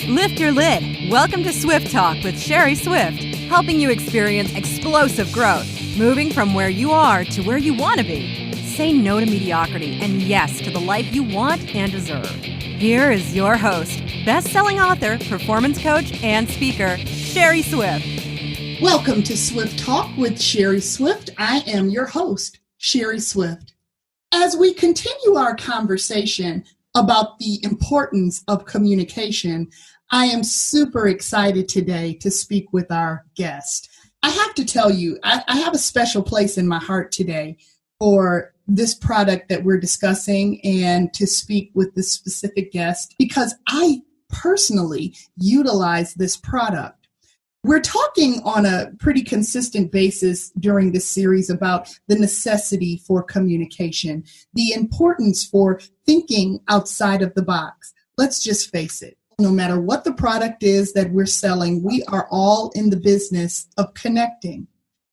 Lift your lid. Welcome to Swift Talk with Sherry Swift, helping you experience explosive growth, moving from where you are to where you want to be. Say no to mediocrity and yes to the life you want and deserve. Here is your host, best-selling author, performance coach, and speaker, Sherry Swift. Welcome to Swift Talk with Sherry Swift. I am your host, Sherry Swift. As we continue our conversation about the importance of communication, I am super excited today to speak with our guest. I have to tell you, I have a special place in my heart today for this product that we're discussing and to speak with this specific guest because I personally utilize this product. We're talking on a pretty consistent basis during this series about the necessity for communication, the importance for thinking outside of the box. Let's just face it. No matter what the product is that we're selling, we are all in the business of connecting.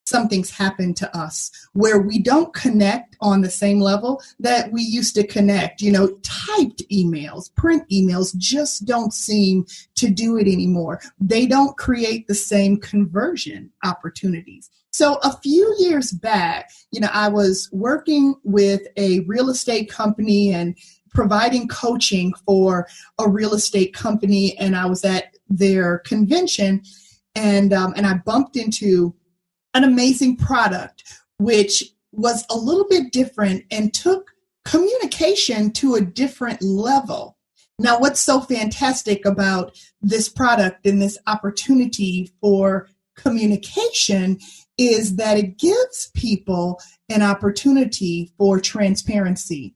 Something's happened to us where we don't connect on the same level that we used to connect. Typed emails, print emails just don't seem to do it anymore. They don't create the same conversion opportunities. So a few years back, I was working with a real estate company and providing coaching for a real estate company. And I was at their convention and I bumped into an amazing product, which was a little bit different and took communication to a different level. Now, what's so fantastic about this product and this opportunity for communication is that it gives people an opportunity for transparency,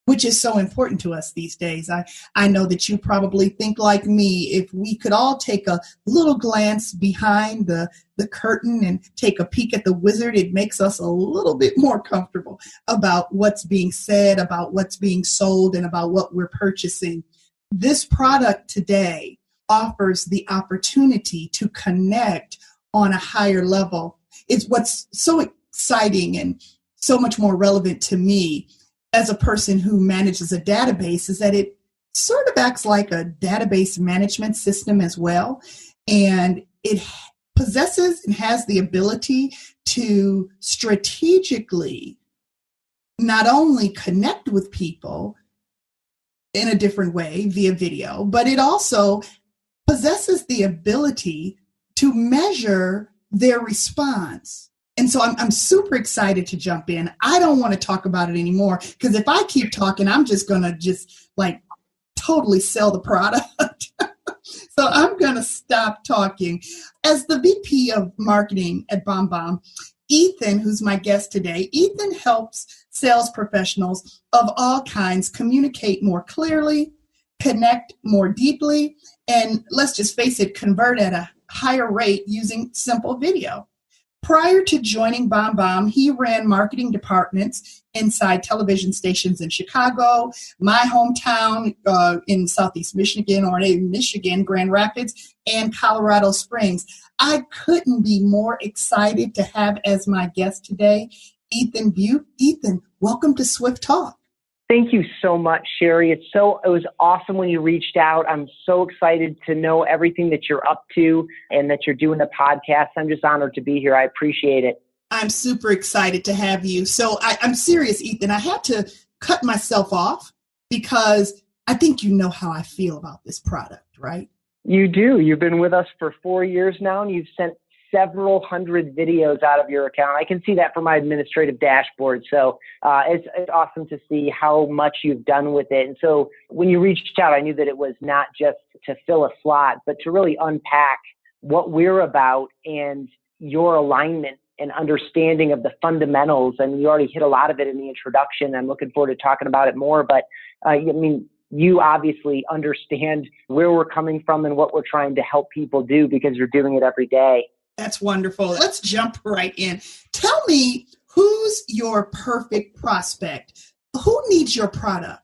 which is so important to us these days. I know that you probably think like me. If we could all take a little glance behind the curtain and take a peek at the wizard, it makes us a little bit more comfortable about what's being said, about what's being sold, and about what we're purchasing. This product today offers the opportunity to connect on a higher level. It's what's so exciting and so much more relevant to me as a person who manages a database is that it sort of acts like a database management system as well. And it possesses and has the ability to strategically not only connect with people in a different way via video, but it also possesses the ability to measure their response. And so I'm super excited to jump in. I don't want to talk about it anymore because if I keep talking, I'm just going to totally sell the product. So I'm going to stop talking. As the VP of Marketing at BombBomb, Ethan, who's my guest today, Ethan helps sales professionals of all kinds communicate more clearly, connect more deeply, and let's just face it, convert at a higher rate using simple video. Prior to joining BombBomb, he ran marketing departments inside television stations in Chicago, my hometown in Southeast Michigan, or in Michigan, Grand Rapids, and Colorado Springs. I couldn't be more excited to have as my guest today, Ethan Butte. Ethan, welcome to Swift Talk. Thank you so much, Sherry. It was awesome when you reached out. I'm so excited to know everything that you're up to and that you're doing the podcast. I'm just honored to be here. I appreciate it. I'm super excited to have you. So I'm serious, Ethan. I had to cut myself off because I think you know how I feel about this product, right? You do. You've been with us for 4 years now, and you've sent several hundred videos out of your account. I can see that from my administrative dashboard. So it's awesome to see how much you've done with it. And so when you reached out, I knew that it was not just to fill a slot, but to really unpack what we're about and your alignment and understanding of the fundamentals. And you already hit a lot of it in the introduction. I'm looking forward to talking about it more. But you obviously understand where we're coming from and what we're trying to help people do because you're doing it every day. That's wonderful. Let's jump right in. Tell me, who's your perfect prospect? Who needs your product?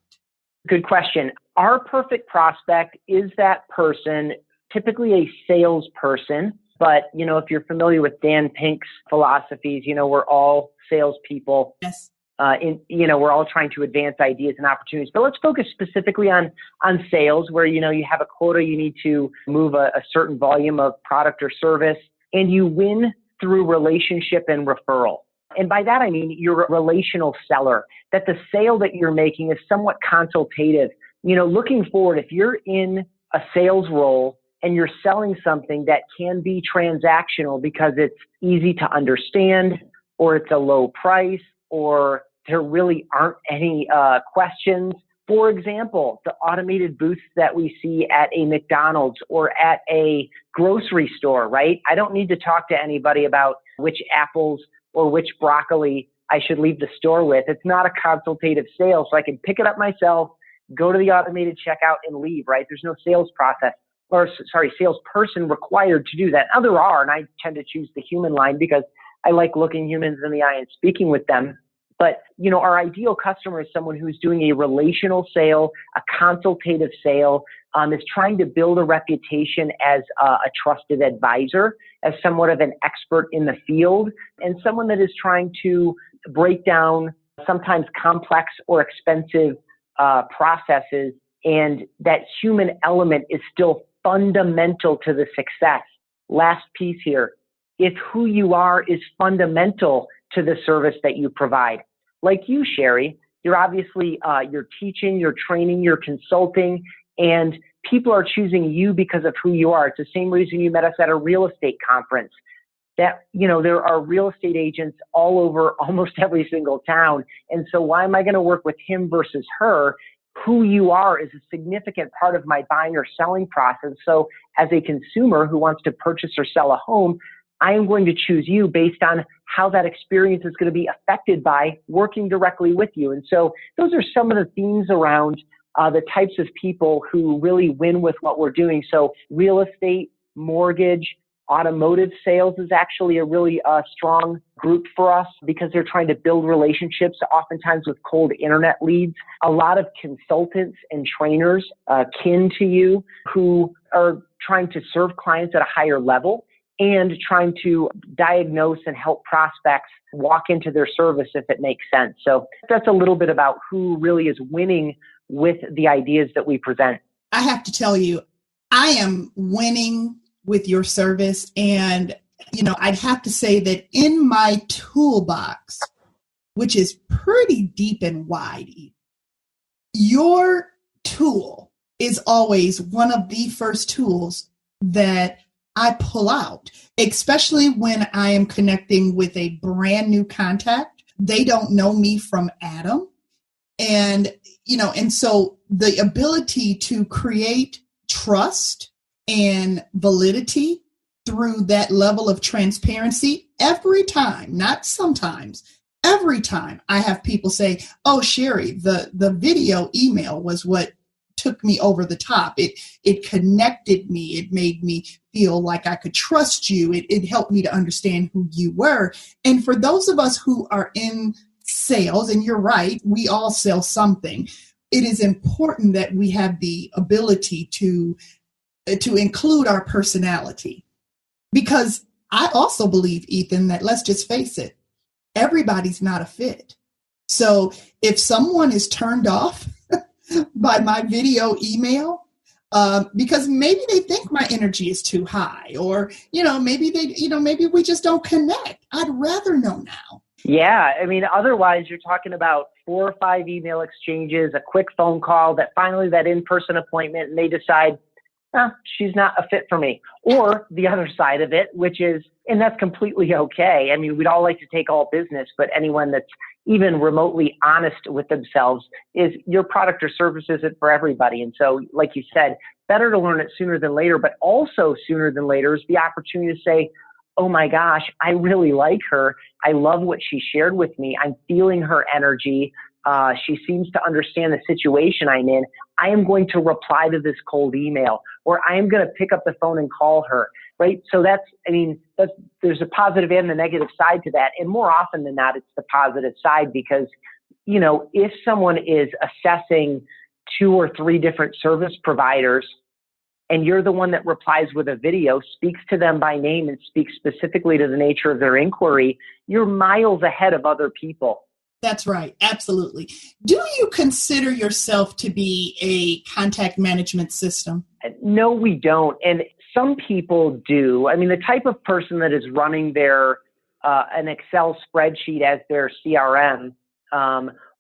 Good question. Our perfect prospect is that person, typically a salesperson. But, if you're familiar with Dan Pink's philosophies, we're all salespeople. Yes. We're all trying to advance ideas and opportunities, but let's focus specifically on sales where, you have a quota, you need to move a certain volume of product or service, and you win through relationship and referral. And by that, I mean, you're a relational seller, that the sale that you're making is somewhat consultative. Looking forward, if you're in a sales role and you're selling something that can be transactional because it's easy to understand, or it's a low price, or there really aren't any questions. For example, the automated booths that we see at a McDonald's or at a grocery store, right? I don't need to talk to anybody about which apples or which broccoli I should leave the store with. It's not a consultative sale, so I can pick it up myself, go to the automated checkout and leave, right? There's no sales process salesperson required to do that. Now there are, and I tend to choose the human line because I like looking humans in the eye and speaking with them. But, our ideal customer is someone who's doing a relational sale, a consultative sale, is trying to build a reputation as a trusted advisor, as somewhat of an expert in the field, and someone that is trying to break down sometimes complex or expensive processes. And that human element is still fundamental to the success. Last piece here. If who you are is fundamental to the service that you provide. Like you, Sherry, you're obviously, you're teaching, you're training, you're consulting, and people are choosing you because of who you are. It's the same reason you met us at a real estate conference. That, there are real estate agents all over almost every single town. And so why am I going to work with him versus her? Who you are is a significant part of my buying or selling process. So as a consumer who wants to purchase or sell a home, I am going to choose you based on how that experience is going to be affected by working directly with you. And so those are some of the themes around the types of people who really win with what we're doing. So real estate, mortgage, automotive sales is actually a really strong group for us because they're trying to build relationships, oftentimes with cold internet leads. A lot of consultants and trainers kin to you who are trying to serve clients at a higher level and trying to diagnose and help prospects walk into their service if it makes sense. So that's a little bit about who really is winning with the ideas that we present. I have to tell you, I am winning with your service. And, I'd have to say that in my toolbox, which is pretty deep and wide, your tool is always one of the first tools that I pull out, especially when I am connecting with a brand new contact. They don't know me from Adam. And so the ability to create trust and validity through that level of transparency every time, not sometimes, every time I have people say, oh, Sherry, the video email was what took me over the top. It connected me. It made me feel like I could trust you. It helped me to understand who you were. And for those of us who are in sales, and you're right, we all sell something, it is important that we have the ability to include our personality. Because I also believe, Ethan, that let's just face it, everybody's not a fit. So if someone is turned off by my video email, because maybe they think my energy is too high, or, maybe we just don't connect. I'd rather know now. Yeah. I mean, otherwise you're talking about 4 or 5 email exchanges, a quick phone call, that finally that in-person appointment, and they decide, she's not a fit for me. Or the other side of it, which is, and that's completely okay. I mean, we'd all like to take all business, but anyone that's even remotely honest with themselves is your product or service isn't for everybody. And so, like you said, better to learn it sooner than later, but also sooner than later is the opportunity to say, oh my gosh, I really like her. I love what she shared with me. I'm feeling her energy. She seems to understand the situation I'm in. I am going to reply to this cold email, or I am going to pick up the phone and call her, right? So there's a positive and the negative side to that. And more often than not, it's the positive side because, if someone is assessing 2 or 3 different service providers and you're the one that replies with a video, speaks to them by name and speaks specifically to the nature of their inquiry, you're miles ahead of other people. That's right. Absolutely. Do you consider yourself to be a contact management system? No, we don't. And some people do. I mean, the type of person that is running their an Excel spreadsheet as their CRM,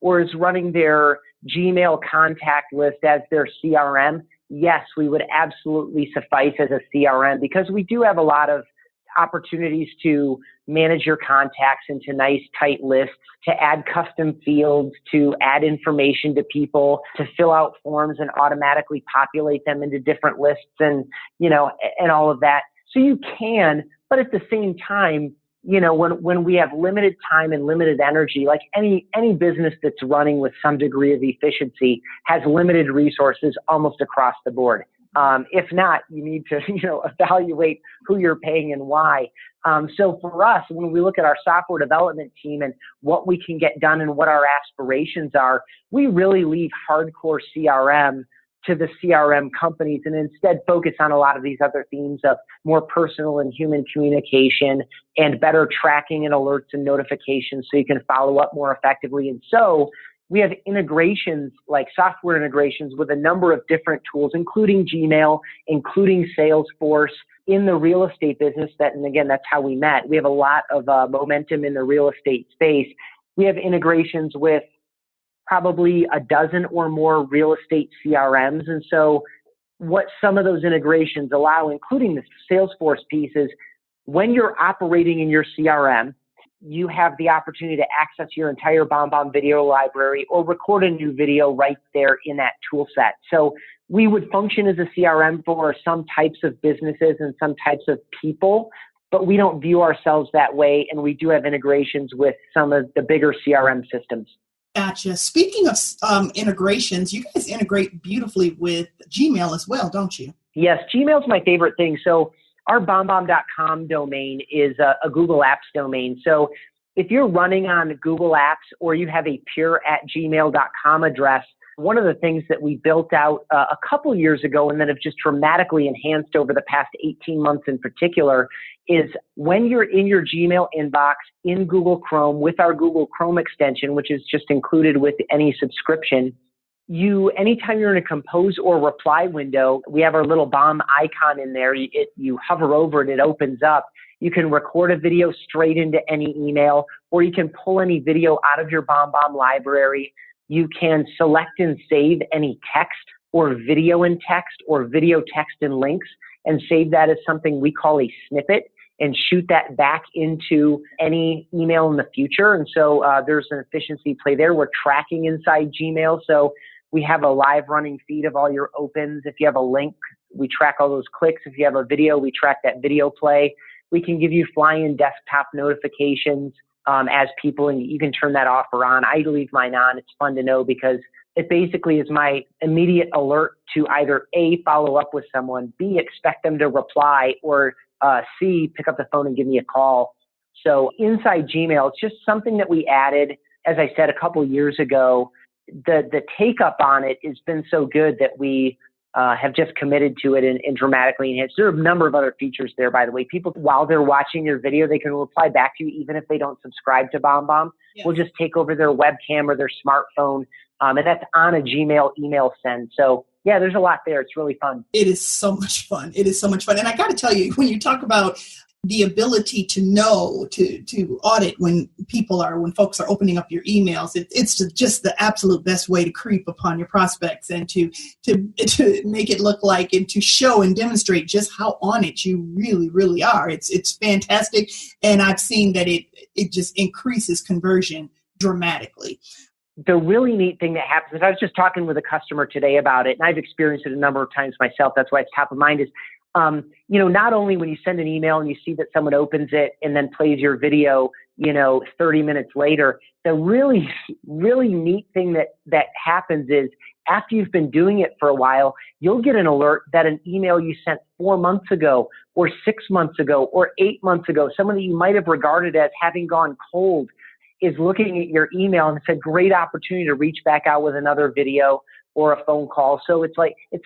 or is running their Gmail contact list as their CRM, yes, we would absolutely suffice as a CRM because we do have a lot of opportunities to manage your contacts into nice, tight lists, to add custom fields, to add information to people, to fill out forms and automatically populate them into different lists and, and all of that. So you can, but at the same time, when we have limited time and limited energy, like any business that's running with some degree of efficiency has limited resources almost across the board. If not, you need to, evaluate who you're paying and why. So for us, when we look at our software development team and what we can get done and what our aspirations are, we really leave hardcore CRM to the CRM companies and instead focus on a lot of these other themes of more personal and human communication and better tracking and alerts and notifications so you can follow up more effectively. And so we have integrations, like software integrations with a number of different tools, including Gmail, including Salesforce in the real estate business. And again, that's how we met. We have a lot of momentum in the real estate space. We have integrations with probably a dozen or more real estate CRMs. And so what some of those integrations allow, including the Salesforce piece, is when you're operating in your CRM, you have the opportunity to access your entire BombBomb video library or record a new video right there in that tool set. So we would function as a CRM for some types of businesses and some types of people, but we don't view ourselves that way. And we do have integrations with some of the bigger CRM systems. Gotcha. Speaking of integrations, you guys integrate beautifully with Gmail as well, don't you? Yes, Gmail's my favorite thing. So our BombBomb.com domain is a Google Apps domain. So if you're running on Google Apps or you have a pure@gmail.com address, one of the things that we built out a couple years ago and that have just dramatically enhanced over the past 18 months in particular is when you're in your Gmail inbox in Google Chrome with our Google Chrome extension, which is just included with any subscription, anytime you're in a compose or reply window, we have our little bomb icon in there. You hover over it, it opens up. You can record a video straight into any email, or you can pull any video out of your BombBomb library. You can select and save any text or video in text or video text and links and save that as something we call a snippet and shoot that back into any email in the future. And so there's an efficiency play there. We're tracking inside Gmail. So we have a live running feed of all your opens. If you have a link, we track all those clicks. If you have a video, we track that video play. We can give you fly-in desktop notifications as people, and you can turn that off or on. I leave mine on. It's fun to know because it basically is my immediate alert to either A, follow up with someone, B, expect them to reply, or C, pick up the phone and give me a call. So inside Gmail, it's just something that we added, as I said, a couple years ago. The take up on it has been so good that we have just committed to it and dramatically enhanced. There are a number of other features there, by the way. People, while they're watching your video, they can reply back to you even if they don't subscribe to BombBomb. Yes. We'll just take over their webcam or their smartphone, and that's on a Gmail email send. So yeah, there's a lot there. It's really fun. It is so much fun. It is so much fun. And I got to tell you, when you talk about the ability to know, to audit when folks are opening up your emails, it's just the absolute best way to creep upon your prospects and to make it look like and to show and demonstrate just how on it you really, really are. It's fantastic. And I've seen that it just increases conversion dramatically. The really neat thing that happens is I was just talking with a customer today about it, and I've experienced it a number of times myself. That's why it's top of mind is, not only when you send an email and you see that someone opens it and then plays your video, 30 minutes later, the really, really neat thing that happens is after you've been doing it for a while, you'll get an alert that an email you sent 4 months ago or 6 months ago or 8 months ago, someone that you might have regarded as having gone cold, is looking at your email, and it's a great opportunity to reach back out with another video or a phone call. So it's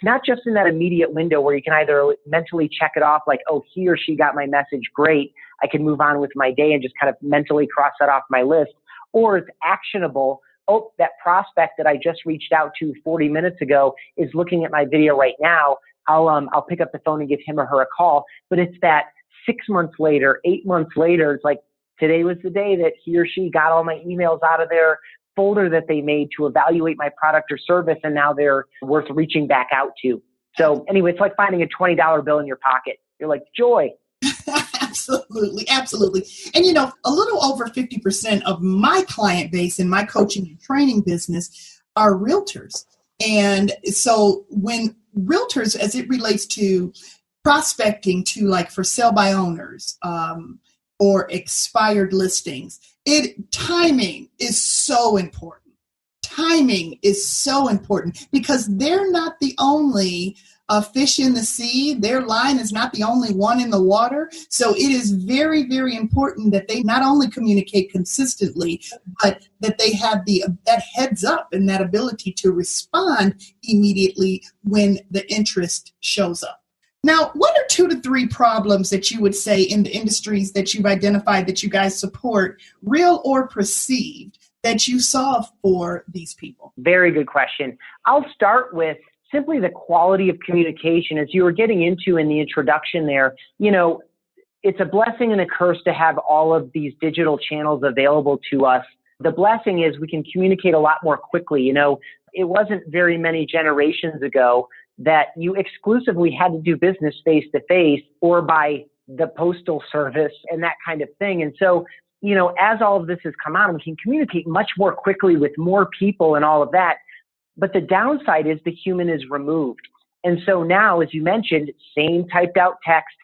not just in that immediate window where you can either mentally check it off like, oh, he or she got my message, great, I can move on with my day and just kind of mentally cross that off my list. or it's actionable. Oh, that prospect that I just reached out to 40 minutes ago is looking at my video right now. I'll pick up the phone and give him or her a call. But it's that 6 months later, 8 months later, it's like today was the day that he or she got all my emails out of their folder that they made to evaluate my product or service, and now they're worth reaching back out to. So anyway, it's like finding a $20 bill in your pocket. You're like, joy. Absolutely. Absolutely. And, a little over 50% of my client base in my coaching and training business are realtors. And so when realtors, as it relates to prospecting to like for sale by owners or expired listings, timing is so important. Timing is so important because they're not the only fish in the sea. Their line is not the only one in the water. So it is very, very important that they not only communicate consistently, but that they have that heads up and that ability to respond immediately when the interest shows up. Now, what are 2 to 3 problems that you would say in the industries that you've identified that you guys support, real or perceived, that you solve for these people? Very good question. I'll start with simply the quality of communication. As you were getting into in the introduction there, it's a blessing and a curse to have all of these digital channels available to us. The blessing is we can communicate a lot more quickly. It wasn't very many generations ago that you exclusively had to do business face to face or by the postal service and that kind of thing. And so, as all of this has come out, we can communicate much more quickly with more people and all of that. But the downside is the human is removed. And so now, as you mentioned, same typed out text,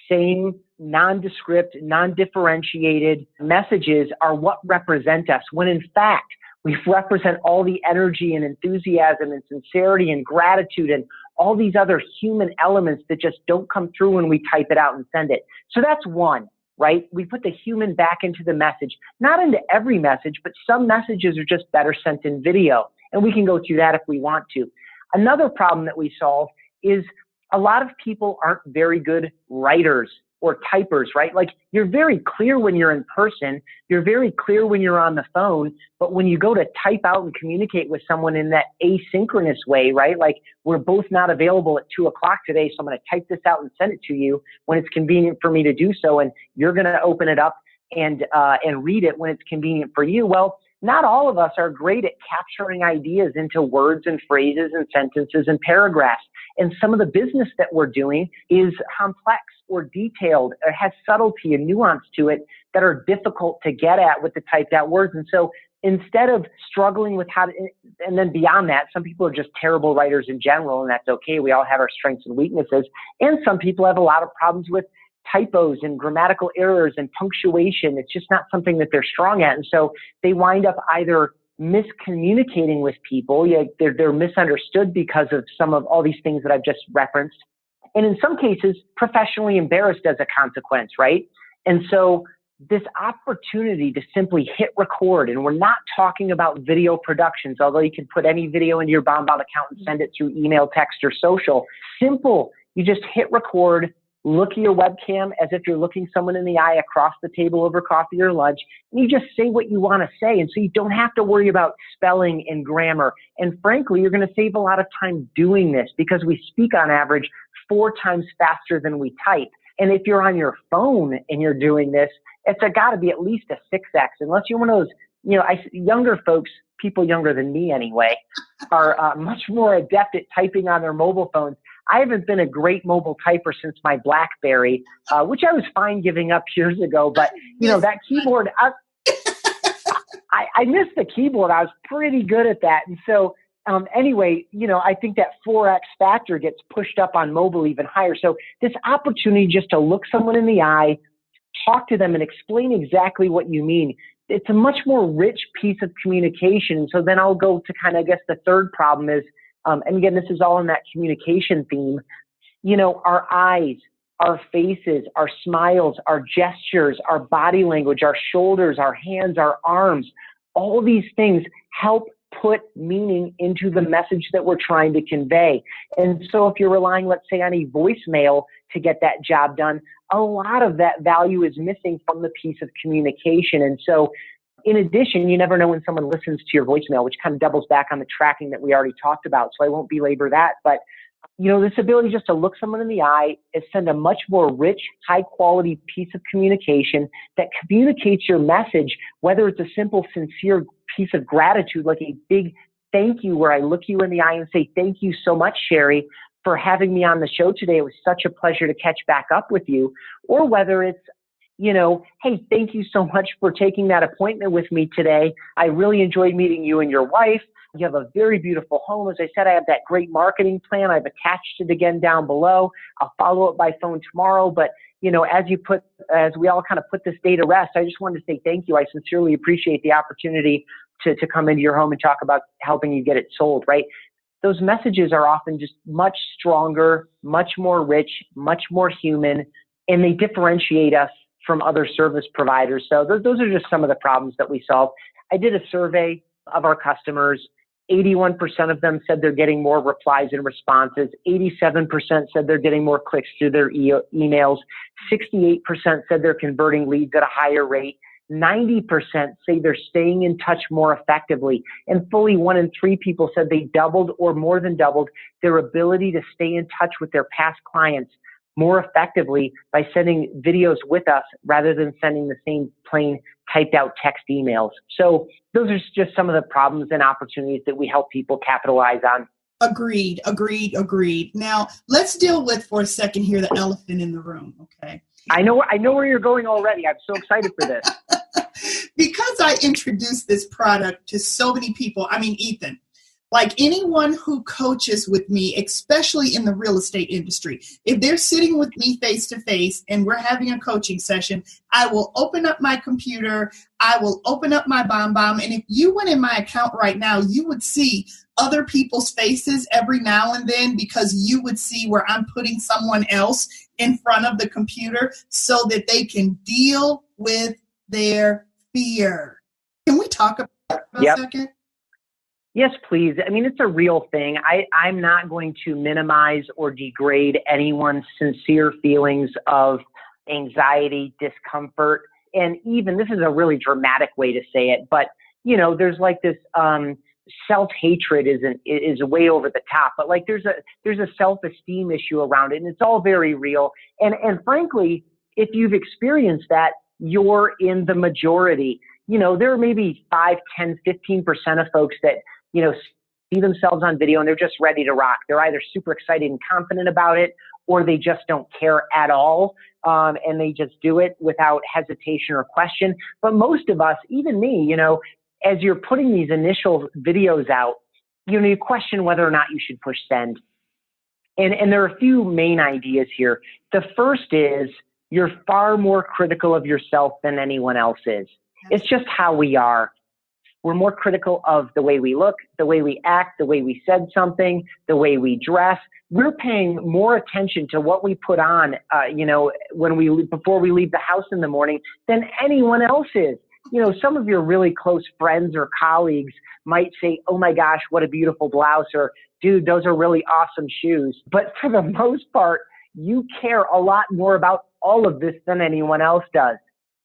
same nondescript, non-differentiated messages are what represent us, when in fact, we represent all the energy and enthusiasm and sincerity and gratitude and all these other human elements that just don't come through when we type it out and send it. So that's one, right? We put the human back into the message, not into every message, but some messages are just better sent in video. And we can go through that if we want to. Another problem that we solve is a lot of people aren't very good writers or typers, right? Like you're very clear when you're in person, you're very clear when you're on the phone, but when you go to type out and communicate with someone in that asynchronous way, right? Like we're both not available at 2:00 today, so I'm going to type this out and send it to you when it's convenient for me to do so, and you're going to open it up and read it when it's convenient for you. Well, not all of us are great at capturing ideas into words and phrases and sentences and paragraphs. And some of the business that we're doing is complex or detailed, or has subtlety and nuance to it that are difficult to get at with the typed out words. And so instead of struggling with how to, and then beyond that, some people are just terrible writers in general, and that's okay. We all have our strengths and weaknesses. And some people have a lot of problems with typos and grammatical errors and punctuation. It's just not something that they're strong at. And so they wind up either miscommunicating with people. They're misunderstood because of some of all these things that I've just referenced. And in some cases, professionally embarrassed as a consequence, right? And so this opportunity to simply hit record, and we're not talking about video productions, although you can put any video into your BombBomb account and send it through email, text, or social. Simple. You just hit record, look at your webcam as if you're looking someone in the eye across the table over coffee or lunch, and you just say what you want to say. And so you don't have to worry about spelling and grammar. And frankly, you're going to save a lot of time doing this because we speak on average 4 times faster than we type. And if you're on your phone and you're doing this, it's got to be at least a 6x, unless you're one of those, younger folks, people younger than me anyway, are much more adept at typing on their mobile phones. I haven't been a great mobile typer since my BlackBerry, which I was fine giving up years ago. But, that keyboard, I missed the keyboard. I was pretty good at that. And so anyway, I think that 4x factor gets pushed up on mobile even higher. So this opportunity just to look someone in the eye, talk to them and explain exactly what you mean. It's a much more rich piece of communication. So then I'll go to kind of, I guess the third problem is, and again, this is all in that communication theme, our eyes, our faces, our smiles, our gestures, our body language, our shoulders, our hands, our arms, all these things help put meaning into the message that we're trying to convey. And so if you're relying, let's say, on a voicemail to get that job done, a lot of that value is missing from the piece of communication. And so, In addition, you never know when someone listens to your voicemail, which kind of doubles back on the tracking that we already talked about. So I won't belabor that. But, this ability just to look someone in the eye and send a much more rich, high quality piece of communication that communicates your message, whether it's a simple, sincere piece of gratitude, like a big thank you where I look you in the eye and say, thank you so much, Sherry, for having me on the show today. It was such a pleasure to catch back up with you. Or whether it's, hey, thank you so much for taking that appointment with me today. I really enjoyed meeting you and your wife. You have a very beautiful home. As I said, I have that great marketing plan. I've attached it again down below. I'll follow up by phone tomorrow. But, as we all kind of put this day to rest, I just wanted to say thank you. I sincerely appreciate the opportunity to come into your home and talk about helping you get it sold, right? Those messages are often just much stronger, much more rich, much more human, and they differentiate us from other service providers. So those are just some of the problems that we solve. I did a survey of our customers. 81% of them said they're getting more replies and responses. 87% said they're getting more clicks through their emails. 68% said they're converting leads at a higher rate. 90% say they're staying in touch more effectively. And fully 1 in 3 people said they doubled or more than doubled their ability to stay in touch with their past clients more effectively by sending videos with us rather than sending the same plain typed out text emails. So those are just some of the problems and opportunities that we help people capitalize on. Agreed. Now, let's deal with for a second here the elephant in the room, okay? I know where you're going already. I'm so excited for this. Because I introduced this product to so many people, Ethan, like anyone who coaches with me, especially in the real estate industry, if they're sitting with me face to face and we're having a coaching session, I will open up my computer, I will open up my BombBomb, and if you went in my account right now, you would see other people's faces every now and then, because you would see where I'm putting someone else in front of the computer so that they can deal with their fear. Can we talk about that for a second? Yes, please. It's a real thing. I'm not going to minimize or degrade anyone's sincere feelings of anxiety, discomfort. And even, this is a really dramatic way to say it, but, there's like this self-hatred is way over the top, but like there's a self-esteem issue around it, and it's all very real. And frankly, if you've experienced that, you're in the majority. There are maybe 5, 10, 15% of folks that, see themselves on video and they're just ready to rock. They're either super excited and confident about it, or they just don't care at all. And they just do it without hesitation or question. But most of us, even me, as you're putting these initial videos out, you question whether or not you should push send. And there are a few main ideas here. The first is you're far more critical of yourself than anyone else is. It's just how we are. We're more critical of the way we look, the way we act, the way we said something, the way we dress. We're paying more attention to what we put on, before we leave the house in the morning than anyone else is. Some of your really close friends or colleagues might say, oh my gosh, what a beautiful blouse, or dude, those are really awesome shoes. But for the most part, you care a lot more about all of this than anyone else does,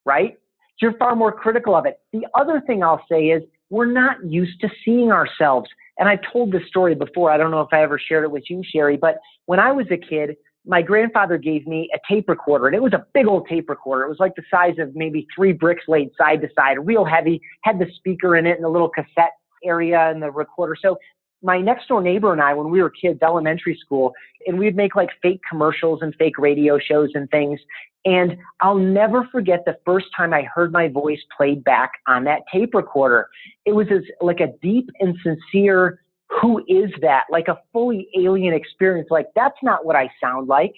right? You're far more critical of it. The other thing I'll say is we're not used to seeing ourselves. And I've told this story before. I don't know if I ever shared it with you, Sherry, but when I was a kid, my grandfather gave me a tape recorder, and it was a big old tape recorder. It was like the size of maybe 3 bricks laid side to side, real heavy, had the speaker in it and the little cassette area and the recorder. So my next door neighbor and I, when we were kids, elementary school, and we'd make like fake commercials and fake radio shows and things. And I'll never forget the first time I heard my voice played back on that tape recorder. It was like a deep and sincere, who is that? Like a fully alien experience. Like, that's not what I sound like,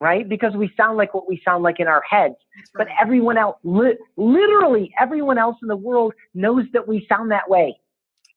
right? Because we sound like what we sound like in our heads. Right. But everyone else, literally everyone else in the world knows that we sound that way,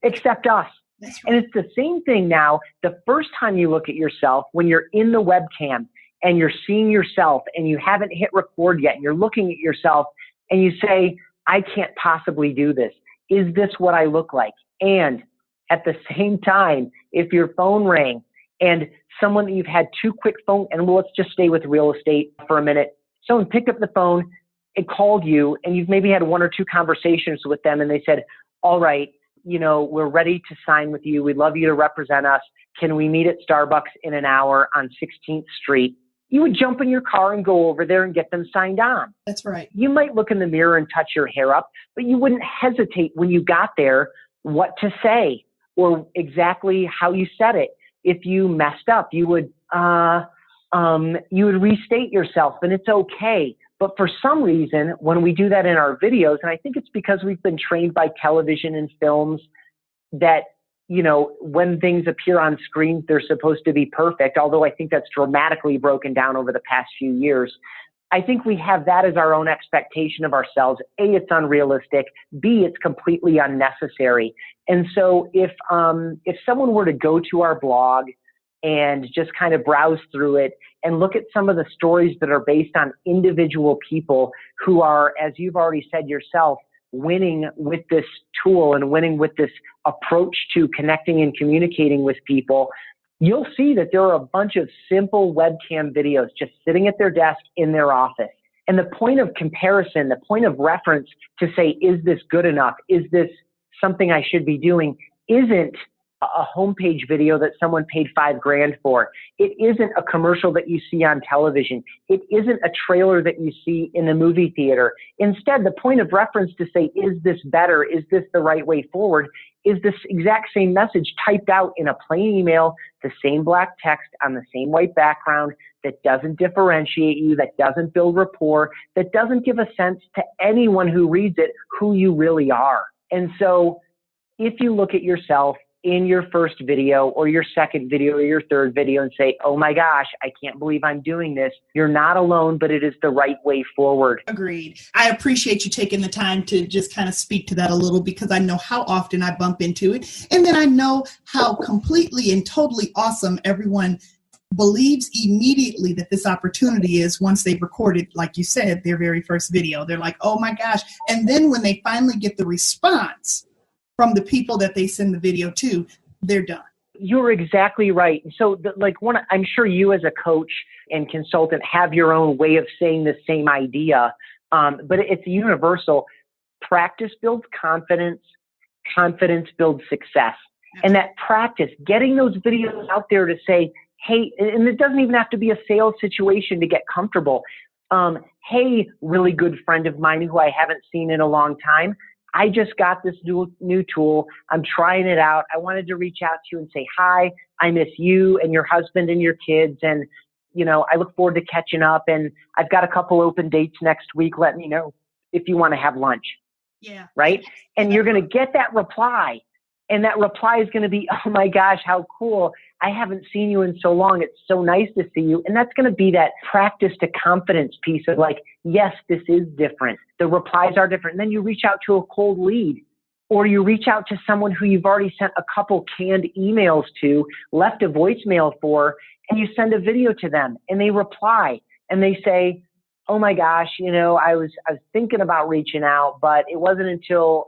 except us. Right. And it's the same thing now. The first time you look at yourself, when you're in the webcam and you're seeing yourself and you haven't hit record yet, and you're looking at yourself and you say, I can't possibly do this. Is this what I look like? And at the same time, if your phone rang and someone that you've had 2 quick phone, and let's just stay with real estate for a minute. Someone picked up the phone, it called you and you've maybe had one or two conversations with them and they said, all right, we're ready to sign with you. We'd love you to represent us. Can we meet at Starbucks in an hour on 16th Street? You would jump in your car and go over there and get them signed on. That's right. You might look in the mirror and touch your hair up, but you wouldn't hesitate when you got there what to say or exactly how you said it. If you messed up, you would restate yourself, and it's okay. But for some reason, when we do that in our videos, and I think it's because we've been trained by television and films that, when things appear on screens, they're supposed to be perfect. Although I think that's dramatically broken down over the past few years. I think we have that as our own expectation of ourselves. A, it's unrealistic. B, it's completely unnecessary. And so if someone were to go to our blog and just kind of browse through it and look at some of the stories that are based on individual people who are, as you've already said yourself, winning with this tool and winning with this approach to connecting and communicating with people, you'll see that there are a bunch of simple webcam videos just sitting at their desk in their office. And the point of comparison, the point of reference to say, is this good enough? Is this something I should be doing? Isn't a homepage video that someone paid $5,000 for. It isn't a commercial that you see on television. It isn't a trailer that you see in the movie theater. Instead, the point of reference to say, is this better? Is this the right way forward? Is this exact same message typed out in a plain email, the same black text on the same white background that doesn't differentiate you, that doesn't build rapport, that doesn't give a sense to anyone who reads it who you really are. And so if you look at yourself in your first video or your second video or your third video and say, oh my gosh, I can't believe I'm doing this, you're not alone, but it is the right way forward. Agreed. I appreciate you taking the time to just kind of speak to that a little, because I know how often I bump into it. And then I know how completely and totally awesome everyone believes immediately that this opportunity is once they've recorded, like you said, their very first video. They're like, oh my gosh. And then when they finally get the response from the people that they send the video to, they're done. You're exactly right. So I'm sure you as a coach and consultant have your own way of saying the same idea, but it's universal. Practice builds confidence. Confidence builds success. And that practice, getting those videos out there to say, hey, and it doesn't even have to be a sales situation to get comfortable. Hey, really good friend of mine who I haven't seen in a long time, I just got this new tool. I'm trying it out. I wanted to reach out to you and say, hi, I miss you and your husband and your kids. And, I look forward to catching up. And I've got a couple open dates next week. Let me know if you want to have lunch. Yeah. Right. And you're going to get that reply. And that reply is going to be, oh my gosh, how cool. I haven't seen you in so long. It's so nice to see you. And that's going to be that practice to confidence piece of like, yes, this is different. The replies are different. And then you reach out to a cold lead, or you reach out to someone who you've already sent a couple canned emails to, left a voicemail for, and you send a video to them and they reply and they say, oh my gosh, I was thinking about reaching out, but it wasn't until,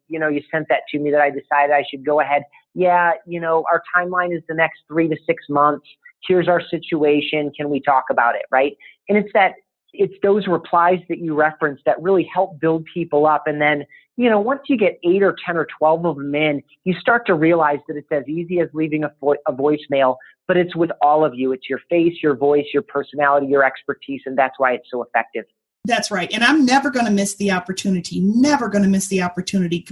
you sent that to me that I decided I should go ahead. Yeah, our timeline is the next 3 to 6 months. Here's our situation. Can we talk about it? Right. And it's those replies that you reference that really help build people up. And then, once you get 8 or 10 or 12 of them in, you start to realize that it's as easy as leaving a voicemail, but it's with all of you. It's your face, your voice, your personality, your expertise. And that's why it's so effective. That's right. And I'm never going to miss the opportunity,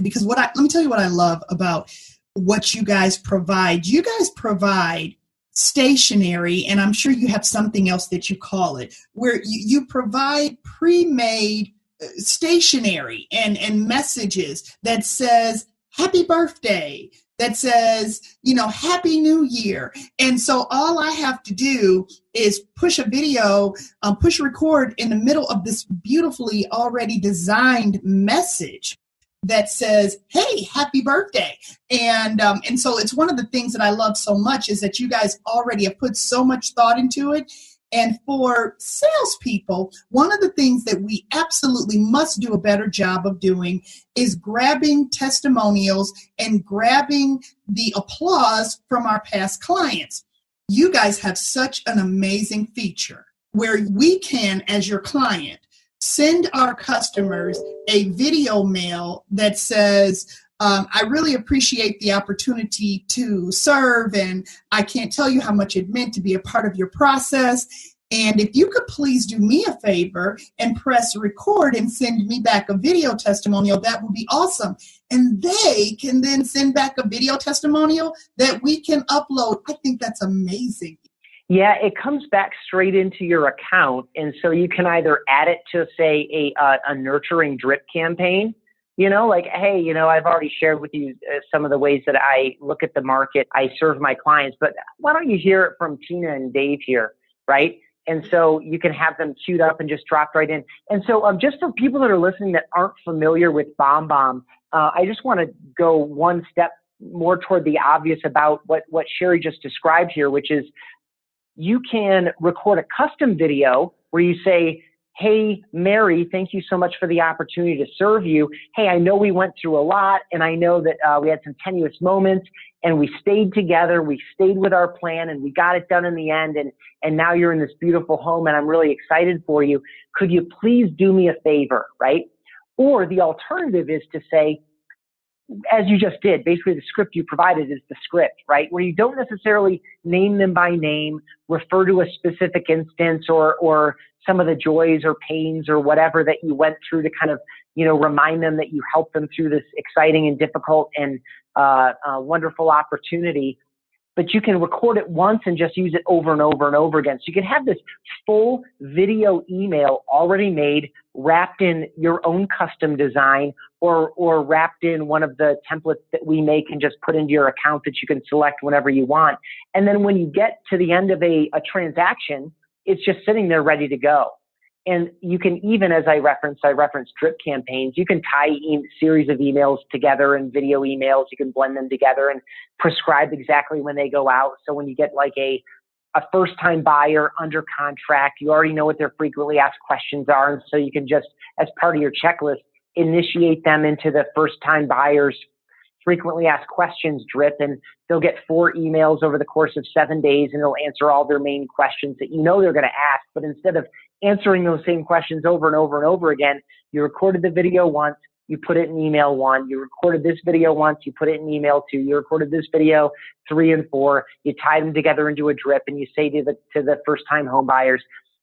because let me tell you what I love about what you guys provide. You guys provide stationery, and I'm sure you have something else that you call it, where you provide pre-made stationery and messages that says, happy birthday, that says, happy new year. And so all I have to do is push a video, push record in the middle of this beautifully already designed message that says, hey, happy birthday. And so it's one of the things that I love so much is that you guys already have put so much thought into it. And for salespeople, one of the things that we absolutely must do a better job of doing is grabbing testimonials and grabbing the applause from our past clients. You guys have such an amazing feature where we can, as your client, send our customers a video mail that says, I really appreciate the opportunity to serve, and I can't tell you how much it meant to be a part of your process. And if you could please do me a favor and press record and send me back a video testimonial, that would be awesome. And they can then send back a video testimonial that we can upload. I think that's amazing. Yeah, it comes back straight into your account. And so you can either add it to, say, a nurturing drip campaign, like, hey, I've already shared with you some of the ways that I look at the market, I serve my clients, but why don't you hear it from Tina and Dave here, right? And so you can have them queued up and just drop right in. And so just for people that are listening that aren't familiar with BombBomb, I just want to go one step more toward the obvious about what Sherry just described here, which is you can record a custom video where you say, hey, Mary, thank you so much for the opportunity to serve you. Hey, I know we went through a lot, and I know that we had some tenuous moments, and we stayed together. We stayed with our plan, and we got it done in the end. And now you're in this beautiful home, and I'm really excited for you. Could you please do me a favor, right? Or the alternative is to say, as you just did, basically the script you provided is the script, right? Where you don't necessarily name them by name, refer to a specific instance or some of the joys or pains or whatever that you went through to kind of, remind them that you helped them through this exciting and difficult and wonderful opportunity. But you can record it once and just use it over and over and over again. So you can have this full video email already made, wrapped in your own custom design or wrapped in one of the templates that we make and just put into your account that you can select whenever you want. And then when you get to the end of a transaction, it's just sitting there ready to go. And you can even, as I referenced drip campaigns. You can tie series of emails together and video emails. You can blend them together and prescribe exactly when they go out. So when you get like a first-time buyer under contract, you already know what their frequently asked questions are. And so you can just, as part of your checklist, initiate them into the first-time buyers frequently asked questions drip, and they'll get 4 emails over the course of 7 days, and it'll answer all their main questions that they're going to ask. But instead of answering those same questions over and over and over again, you recorded the video once, you put it in email 1, you recorded this video once, you put it in email 2, you recorded this video 3 and 4, you tie them together into a drip, and you say to the first-time home buyers,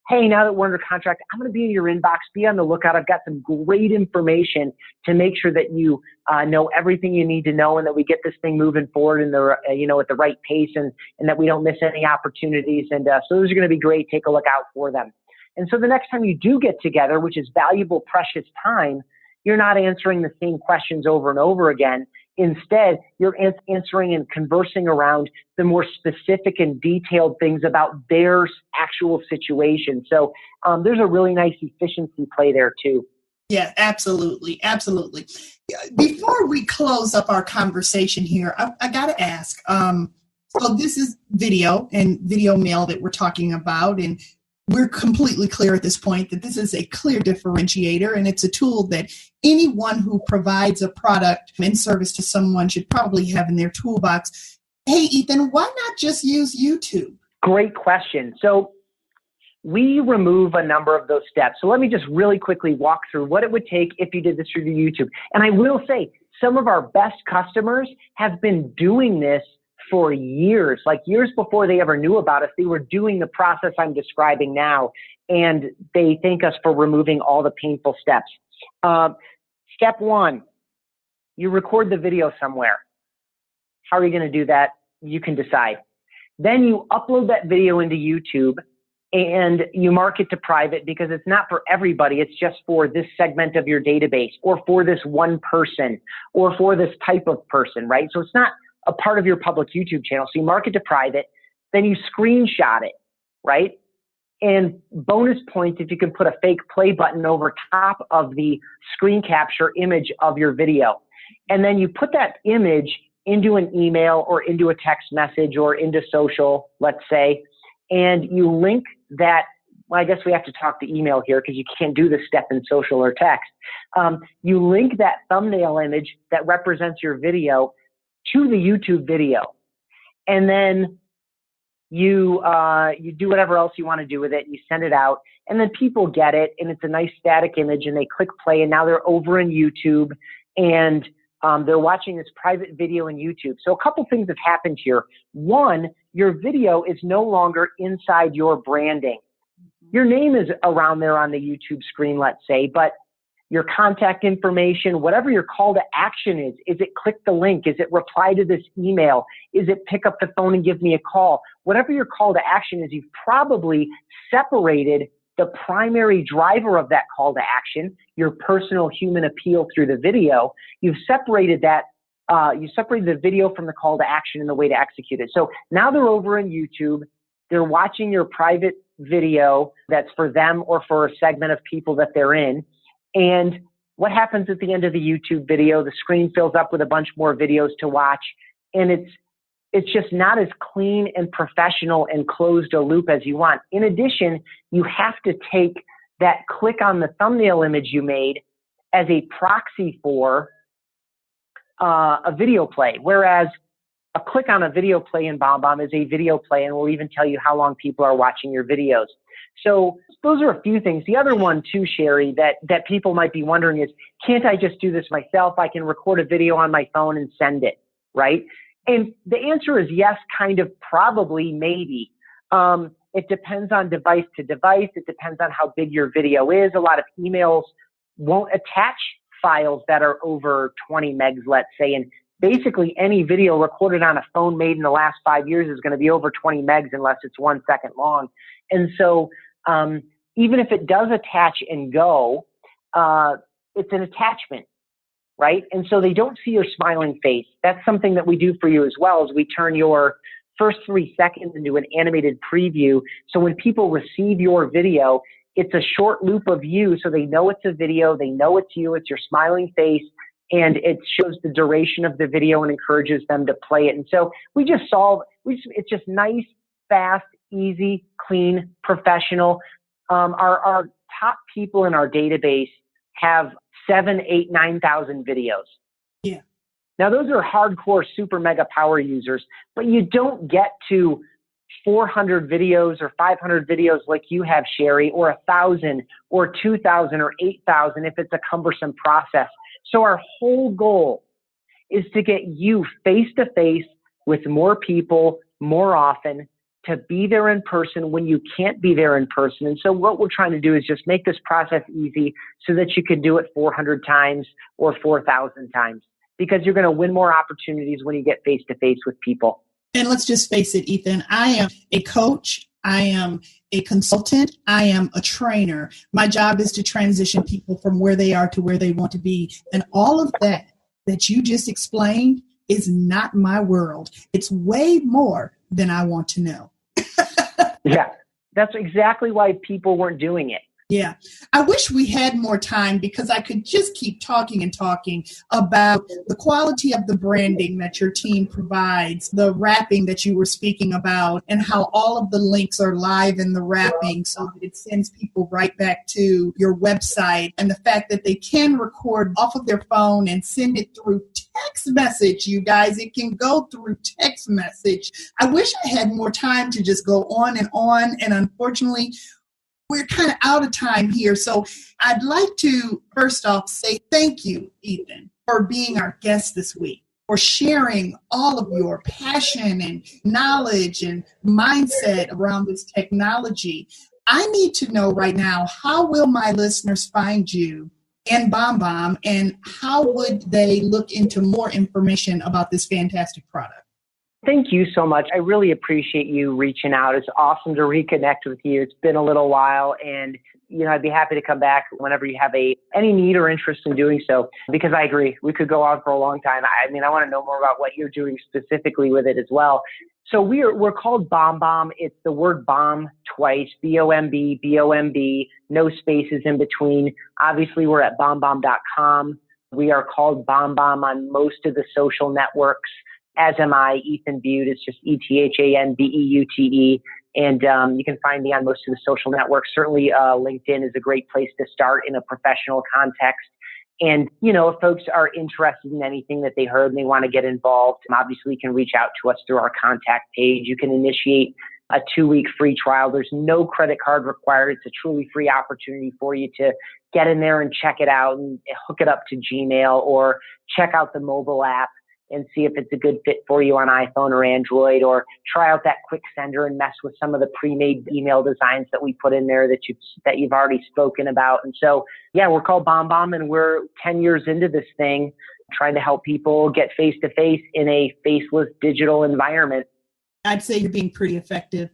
hey, now that we're under contract, I'm going to be in your inbox. Be on the lookout. I've got some great information to make sure that you know everything you need to know, and that we get this thing moving forward in the at the right pace, and that we don't miss any opportunities. And so those are going to be great. Take a look out for them. And so the next time you do get together, which is valuable, precious time, you're not answering the same questions over and over again. Instead, you're answering and conversing around the more specific and detailed things about their actual situation. So there's a really nice efficiency play there too. Yeah, absolutely. Absolutely. Before we close up our conversation here, I got to ask, so this is video and video mail that we're talking about, and we're completely clear at this point that this is a clear differentiator, and it's a tool that anyone who provides a product and service to someone should probably have in their toolbox. Hey, Ethan, why not just use YouTube? Great question. So we remove a number of those steps. So let me just really quickly walk through what it would take if you did this through YouTube. And I will say some of our best customers have been doing this for years, like years before they ever knew about us. They were doing the process I'm describing now, and they thank us for removing all the painful steps. Step 1, you record the video somewhere. How are you going to do that? You can decide. Then you upload that video into YouTube, and you mark it to private because it's not for everybody. It's just for this segment of your database, or for this one person, or for this type of person, right? So it's not a part of your public YouTube channel. So you mark it to private, then you screenshot it, right? And bonus points if you can put a fake play button over top of the screen capture image of your video. And then you put that image into an email or into a text message or into social, let's say, and you link that. Well, I guess we have to talk to email here because you can't do this step in social or text. You link that thumbnail image that represents your video to the YouTube video. And then you do whatever else you want to do with it. You send it out, and then people get it, and it's a nice static image, and they click play, and now they're over in YouTube, and they're watching this private video in YouTube. So a couple things have happened here. One, your video is no longer inside your branding. Your name is around there on the YouTube screen, let's say, but your contact information, whatever your call to action is it click the link? Is it reply to this email? Is it pick up the phone and give me a call? Whatever your call to action is, you've probably separated the primary driver of that call to action, your personal human appeal through the video. You've separated that. You separated the video from the call to action and the way to execute it. So now they're over in YouTube. They're watching your private video that's for them or for a segment of people that they're in. And what happens at the end of the YouTube video? The screen fills up with a bunch more videos to watch. And it's just not as clean and professional and closed a loop as you want. In addition, you have to take that click on the thumbnail image you made as a proxy for a video play, whereas a click on a video play in BombBomb is a video play, and will even tell you how long people are watching your videos. So those are a few things. The other one too, Sherry, that people might be wondering is, can't I just do this myself? I can record a video on my phone and send it, right? And the answer is yes, kind of, probably, maybe. It depends on device to device. It depends on how big your video is. A lot of emails won't attach files that are over 20 megs, let's say. And basically any video recorded on a phone made in the last 5 years is going to be over 20 megs unless it's 1 second long. And so even if it does attach and go, it's an attachment, right? And so they don't see your smiling face. That's something that we do for you as well, is we turn your first 3 seconds into an animated preview. So when people receive your video, it's a short loop of you, so they know it's a video, they know it's you, it's your smiling face, and it shows the duration of the video and encourages them to play it. And so it's just nice, fast, easy, clean, professional. Our top people in our database have 7,000, 8,000, 9,000 videos. Yeah. Now those are hardcore super mega power users, but you don't get to 400 videos or 500 videos like you have, Sherry, or 1,000 or 2,000 or 8,000 if it's a cumbersome process. So our whole goal is to get you face to face with more people more often, to be there in person when you can't be there in person. And so what we're trying to do is just make this process easy so that you can do it 400 times or 4,000 times, because you're going to win more opportunities when you get face to face with people. And let's just face it, Ethan, I am a coach. I am a consultant. I am a trainer. My job is to transition people from where they are to where they want to be. And all of that you just explained is not my world. It's way more than I want to know. Yeah, that's exactly why people weren't doing it. Yeah. I wish we had more time, because I could just keep talking and talking about the quality of the branding that your team provides, the wrapping that you were speaking about, and how all of the links are live in the wrapping so that it sends people right back to your website, and the fact that they can record off of their phone and send it through text message, you guys. It can go through text message. I wish I had more time to just go on, and unfortunately, we're kind of out of time here. So I'd like to first off say thank you, Ethan, for being our guest this week, for sharing all of your passion and knowledge and mindset around this technology. I need to know right now, how will my listeners find you and BombBomb, and how would they look into more information about this fantastic product? Thank you so much. I really appreciate you reaching out. It's awesome to reconnect with you. It's been a little while, and I'd be happy to come back whenever you have any need or interest in doing so, because I agree, we could go on for a long time. I want to know more about what you're doing specifically with it as well. So we're called BombBomb. It's the word bomb twice, B-O-M-B, B-O-M-B, no spaces in between. Obviously, we're at BombBomb.com. We are called BombBomb on most of the social networks, as am I, Ethan Beute. It's just ETHANBEUTE. And you can find me on most of the social networks. Certainly LinkedIn is a great place to start in a professional context. And, if folks are interested in anything that they heard and they want to get involved, obviously you can reach out to us through our contact page. You can initiate a 2-week free trial. There's no credit card required. It's a truly free opportunity for you to get in there and check it out and hook it up to Gmail or check out the mobile app and see if it's a good fit for you on iPhone or Android, or try out that quick sender and mess with some of the pre-made email designs that we put in there that you've already spoken about. And so, yeah, we're called BombBomb, and we're 10 years into this thing, trying to help people get face-to-face in a faceless digital environment. I'd say you're being pretty effective.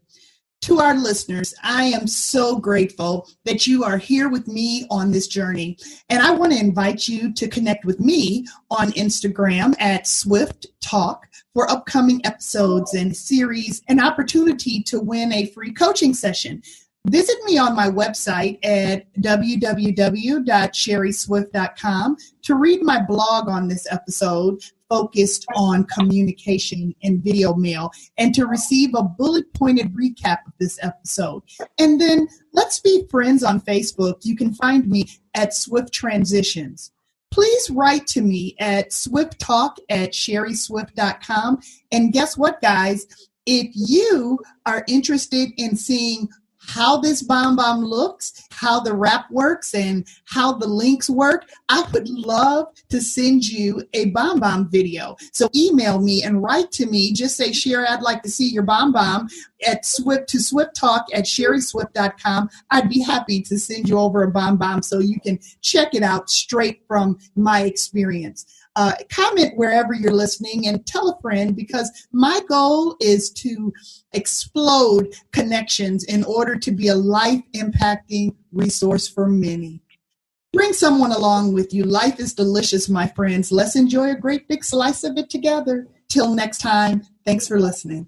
To our listeners, I am so grateful that you are here with me on this journey. And I want to invite you to connect with me on Instagram at Swift Talk for upcoming episodes and series, an opportunity to win a free coaching session. Visit me on my website at www.sherryswift.com to read my blog on this episode, focused on communication and video mail, and to receive a bullet-pointed recap of this episode. And then let's be friends on Facebook. You can find me at Swift Transitions. Please write to me at swifttalk@sherryswift.com. And guess what, guys? If you are interested in seeing how this BombBomb looks, how the wrap works, and how the links work, I would love to send you a BombBomb video. So email me and write to me. Just say, Sherry, I'd like to see your BombBomb at swifttalk@sherryswift.com. I'd be happy to send you over a BombBomb so you can check it out straight from my experience. Comment wherever you're listening and tell a friend, because my goal is to explode connections in order to be a life-impacting resource for many. Bring someone along with you. Life is delicious, my friends. Let's enjoy a great big slice of it together. Till next time, thanks for listening.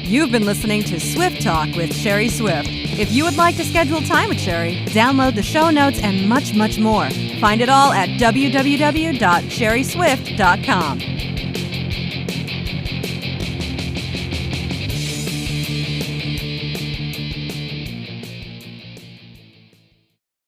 You've been listening to Swift Talk with Sherry Swift. If you would like to schedule time with Sherry, download the show notes and much, much more. Find it all at www.sherryswift.com.